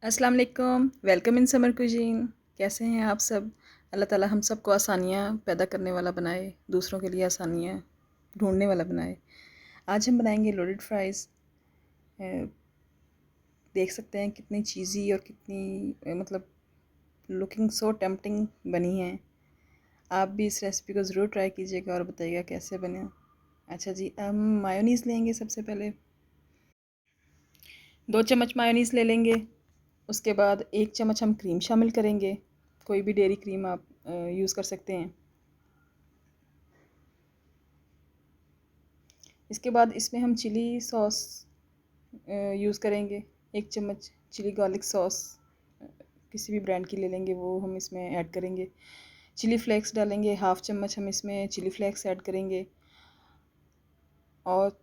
अस्सलाम वालेकुम, welcome in summer cuisine. कैसे हैं आप सब? अल्लाह ताला हम सबको आसानियाँ पैदा करने वाला बनाए, दूसरों के लिए आसानियाँ ढूंढने वाला बनाए। आज हम बनाएंगे लोडेड फ्राइज़। देख सकते हैं कितनी चीज़ी और कितनी मतलब लुकिंग सो टेम्पटिंग बनी है। आप भी इस रेसिपी को ज़रूर ट्राई कीजिएगा और बताइएगा कैसे बने। अच्छा जी, हम मायोनीज़ लेंगे। सबसे पहले 2 चम्मच मायोनीज़ ले लेंगे। उसके बाद 1 चम्मच हम क्रीम शामिल करेंगे। कोई भी डेयरी क्रीम आप यूज़ कर सकते हैं। इसके बाद इसमें हम चिली सॉस यूज़ करेंगे। 1 चम्मच चिली गार्लिक सॉस किसी भी ब्रांड की ले लेंगे, वो हम इसमें ऐड करेंगे। चिली फ्लेक्स डालेंगे, हाफ़ चम्मच हम इसमें चिली फ्लेक्स ऐड करेंगे। और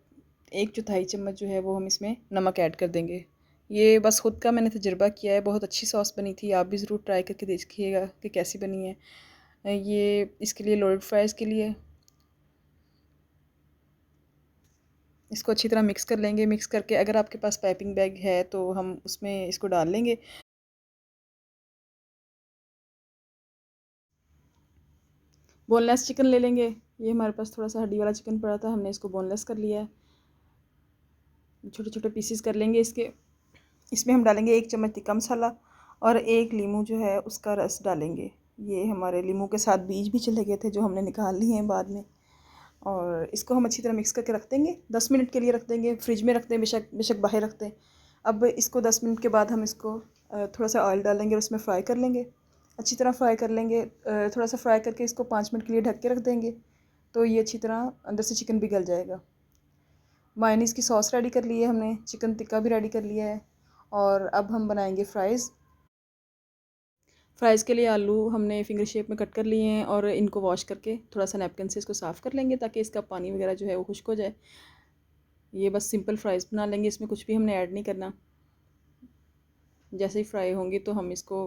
1/4 चम्मच जो है वो हम इसमें नमक ऐड कर देंगे। ये बस खुद का मैंने तजुर्बा किया है, बहुत अच्छी सॉस बनी थी। आप भी ज़रूर ट्राई करके देखिएगा कि कैसी बनी है। ये इसके लिए लोडेड फ्राइज़ के लिए इसको अच्छी तरह मिक्स कर लेंगे। मिक्स करके अगर आपके पास पाइपिंग बैग है तो हम उसमें इसको डाल लेंगे। बोनलेस चिकन ले लेंगे। ये हमारे पास थोड़ा सा हड्डी वाला चिकन पड़ा था, हमने इसको बोनलेस कर लिया है। छोटे छोटे पीसीस कर लेंगे इसके। इसमें हम डालेंगे 1 चम्मच तिक्का मसाला और 1 लीमू जो है उसका रस डालेंगे। ये हमारे लीमू के साथ बीज भी चले गए थे जो हमने निकाल लिए हैं बाद में। और इसको हम अच्छी तरह मिक्स करके रख देंगे। 10 मिनट के लिए रख देंगे। फ्रिज में रखते हैं, बेशक बेशक बाहर रखते हैं। अब इसको 10 मिनट के बाद हम इसको थोड़ा सा ऑयल डालेंगे और उसमें फ्राई कर लेंगे। अच्छी तरह फ्राई कर लेंगे। थोड़ा सा फ्राई करके इसको 5 मिनट के लिए ढक के रख देंगे, तो ये अच्छी तरह अंदर से चिकन भी गल जाएगा। मायोनीज़ की सॉस रेडी कर ली है हमने, चिकन टिक्का भी रेडी कर लिया है। और अब हम बनाएंगे फ़्राइज़। फ़्राइज़ के लिए आलू हमने फिंगर शेप में कट कर लिए हैं और इनको वॉश करके थोड़ा सा नैपकिन से इसको साफ़ कर लेंगे ताकि इसका पानी वगैरह जो है वो खुश्क हो जाए। ये बस सिंपल फ़्राइज़ बना लेंगे, इसमें कुछ भी हमने ऐड नहीं करना। जैसे ही फ्राई होंगे तो हम इसको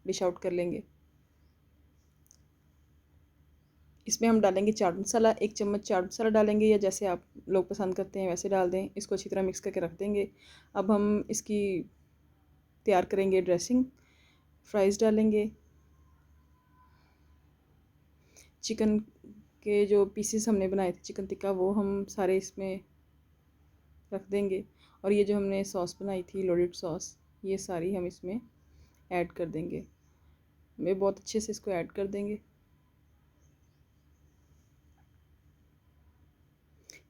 डिश आउट कर लेंगे। इसमें हम डालेंगे चाट मसाला। 1 चम्मच चाट मसाला डालेंगे, या जैसे आप लोग पसंद करते हैं वैसे डाल दें। इसको अच्छी तरह मिक्स करके रख देंगे। अब हम इसकी तैयार करेंगे ड्रेसिंग। फ्राइज़ डालेंगे, चिकन के जो पीसेस हमने बनाए थे चिकन टिक्का वो हम सारे इसमें रख देंगे। और ये जो हमने सॉस बनाई थी लोडेड सॉस, ये सारी हम इसमें ऐड कर देंगे। वे बहुत अच्छे से इसको ऐड कर देंगे।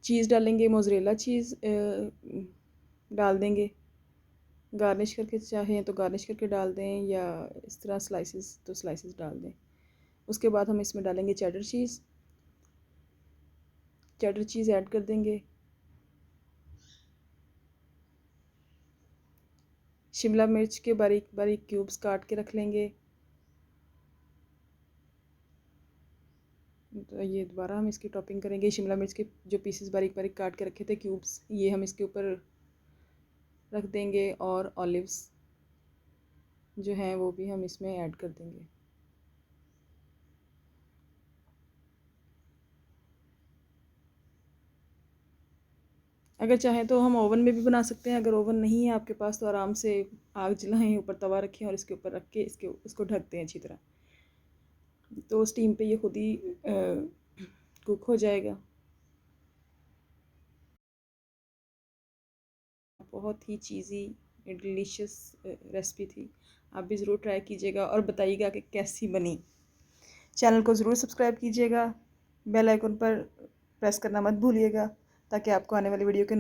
चीज़ डालेंगे, मोज़रेला चीज़ डाल देंगे। गार्निश करके चाहें तो गार्निश करके डाल दें, या इस तरह स्लाइसेस तो स्लाइसेस डाल दें। उसके बाद हम इसमें डालेंगे चेडर चीज़। चेडर चीज़ ऐड कर देंगे। शिमला मिर्च के बारीक बारीक क्यूब्स काट के रख लेंगे। तो ये दोबारा हम इसकी टॉपिंग करेंगे। शिमला मिर्च के जो पीसेस बारीक बारीक काट के रखे थे क्यूब्स, ये हम इसके ऊपर रख देंगे। और ऑलिव्स जो हैं वो भी हम इसमें ऐड कर देंगे। अगर चाहें तो हम ओवन में भी बना सकते हैं। अगर ओवन नहीं है आपके पास तो आराम से आग जलाएं, ऊपर तवा रखें और इसके ऊपर रख के इसको ढक दें अच्छी तरह, तो स्टीम पे ये खुद ही कुक हो जाएगा। बहुत ही चीज़ी डिलीशियस रेसिपी थी। आप भी ज़रूर ट्राई कीजिएगा और बताइएगा कि कैसी बनी। चैनल को ज़रूर सब्सक्राइब कीजिएगा। बेल आइकन पर प्रेस करना मत भूलिएगा ताकि आपको आने वाली वीडियो के